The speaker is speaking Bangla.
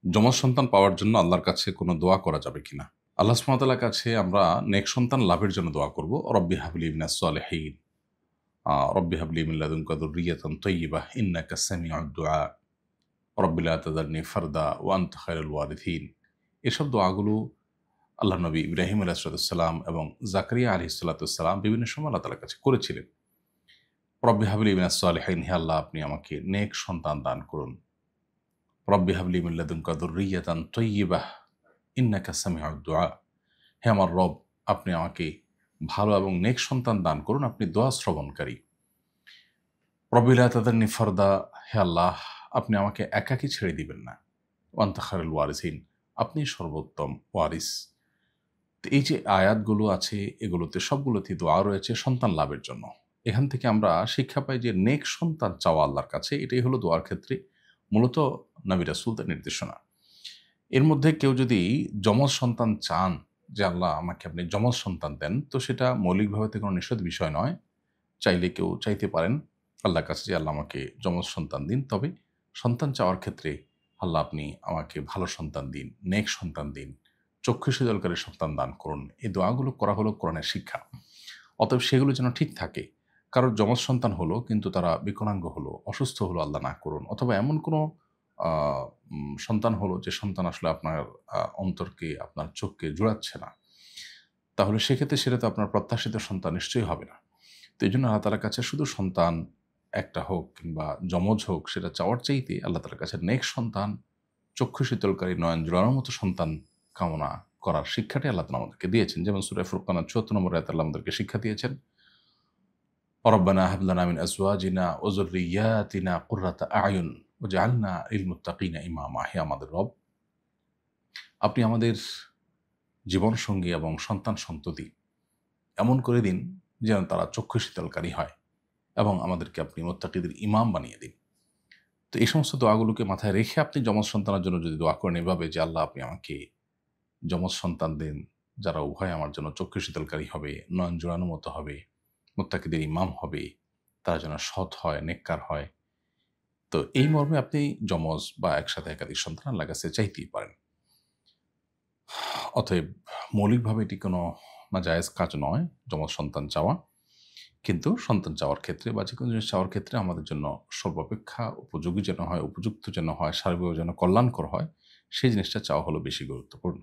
যমজ সন্তান পাওয়ার জন্য আল্লাহর কাছে কোনো দোয়া করা যাবে কিনা? আল্লাহ সুবহানাহু ওয়া তাআলার কাছে আমরা নেক সন্তান লাভের জন্য দোয়া করব। রব্বি হাবলি মিনাস সলিহিন, রব্বি হাবলি মিন লাদুনকা যুররিয়াতান তাইয়্যিবাহ ইন্নাকা সামিউদ দুআ, রব্বি লা তাযারনি ফারদা ওয়া আনতা খায়রুল ওয়ারিথিন। এসব দোয়াগুলো আল্লাহর নবী ইব্রাহিম আলাইহিস সালাম এবং জাকারিয়া আলাইহিস সালাম বিভিন্ন সময় আল্লাহ তাআলার কাছে করেছিলেন। রব্বি হাবলি মিনাস সলিহিন, হে আল্লাহ আপনি আমাকে নেক সন্তান দান করুন। রব্বি হাবলি মিন লাদুনকা যুররিয়াতান তাইয়্যিবাহ ইন্নাকা সামিউদ দুআ, হে আমার রব আপনি আমাকে ভালো এবং নেক সন্তান দান করুন, আপনি দোয়া শ্রবণকারী। রব্বি লা তাযারনি ফারদা, হে আল্লাহ আপনি আমাকে একাকী ছেড়ে দিবেন না। ওয়া আনতা খায়রুল ওয়ারিসিন, আপনি সর্বোত্তম ওয়ারিস। তো এই যে আয়াতগুলো আছে এগুলোতে সবগুলোতেই দোয়া রয়েছে সন্তান লাভের জন্য। এখান থেকে আমরা শিক্ষা পাই যে নেক সন্তান চাওয়া আল্লাহর কাছে, এটাই হলো দোয়ার ক্ষেত্রে মূলত নবী রাসূলদের নির্দেশনা। এর মধ্যে কেউ যদি যমজ সন্তান চান যে আল্লাহ আমাকে আপনি যমজ সন্তান দেন, তো সেটা মৌলিকভাবে তো কোনো নিষেধ বিষয় নয়। চাইলে কেউ চাইতে পারেন আল্লাহর কাছে যে আল্লাহ আমাকে যমজ সন্তান দিন। তবে সন্তান চাওয়ার ক্ষেত্রে আল্লাহ আপনি আমাকে ভালো সন্তান দিন, নেক সন্তান দিন, চক্ষু শীতলকারী সন্তান দান করুন। এই দোয়াগুলো করা হলো কোরআনের শিক্ষা। অতএব সেগুলো যেন ঠিক থাকে। কারোর যমজ সন্তান হলো কিন্তু তারা বিকলাঙ্গ হলো, অসুস্থ হলো, আল্লাহ না করুন। অথবা এমন কোনো আ সন্তান হলো যে সন্তান আসলে আপনার অন্তরকে, আপনার চোখকে জুড়াচ্ছে না। তাহলে সেক্ষেত্রে সেটা তো আপনার প্রত্যাশিত সন্তান নিশ্চয়ই হবে না। তো এইজন্য আল্লাহ তাআলার কাছে শুধু সন্তান একটা হোক কিংবা যমজ হোক সেটা চাওয়ার চাইতে আল্লাহ তাআলার কাছে নেক সন্তান, চক্ষু শীতলকারী, নয়ন জোড়ানোর মতো সন্তান কামনা করার শিক্ষাটাই আল্লাহ তাআলা আমাদেরকে দিয়েছেন। যেমন সূরা ফুরকানের ৭৪ নম্বর আয়াতে আল্লাহ আমাদেরকে শিক্ষা দিয়েছেন, রব্বানা হাব লানা মিন আজওয়াজিনা ওয়া যুররিয়্যাতিনা কুররাতা আ'য়ুন ওয়াজআলনা লিল মুত্তাকিনা ইমামা। হে আমাদের রব, আপনি আমাদের জীবনসঙ্গী এবং সন্তান-সন্ততি এমন করে দিন যেন তারা চক্ষু শীতলকারী হয় এবং আমাদেরকে আপনি মুত্তাকিদের ইমাম বানিয়ে দিন। তো এই সমস্ত দোয়াগুলোকে মাথায় রেখে আপনি যমজ সন্তানের জন্য যদি দোয়া করেন এভাবে যে আল্লাহ আপনি আমাকে যমজ সন্তান দেন, যারা উভয় আমার জন্য চক্ষু শীতলকারী হবে, নয়ন জোড়ানোর মতো হবে, মুত্তাকিদের ইমাম হবে, তারা যেন সৎ হয়, নেককার হয়। তো এই মর্মে আপনি যমজ বা একসাথে একাধিক সন্তান আল্লাহর কাছে চাইতেই পারেন। অতএব মৌলিকভাবে এটি কোনো নাজায়েজ কাজ নয় যমজ সন্তান চাওয়া। কিন্তু সন্তান চাওয়ার ক্ষেত্রে বা যেকোনো জিনিস চাওয়ার ক্ষেত্রে আমাদের জন্য সর্বাপেক্ষা উপযোগী যেন হয়, উপযুক্ত যেন হয়, সার্বিকভাবে যেন কল্যাণকর হয়, সেই জিনিসটা চাওয়া হলো বেশি গুরুত্বপূর্ণ।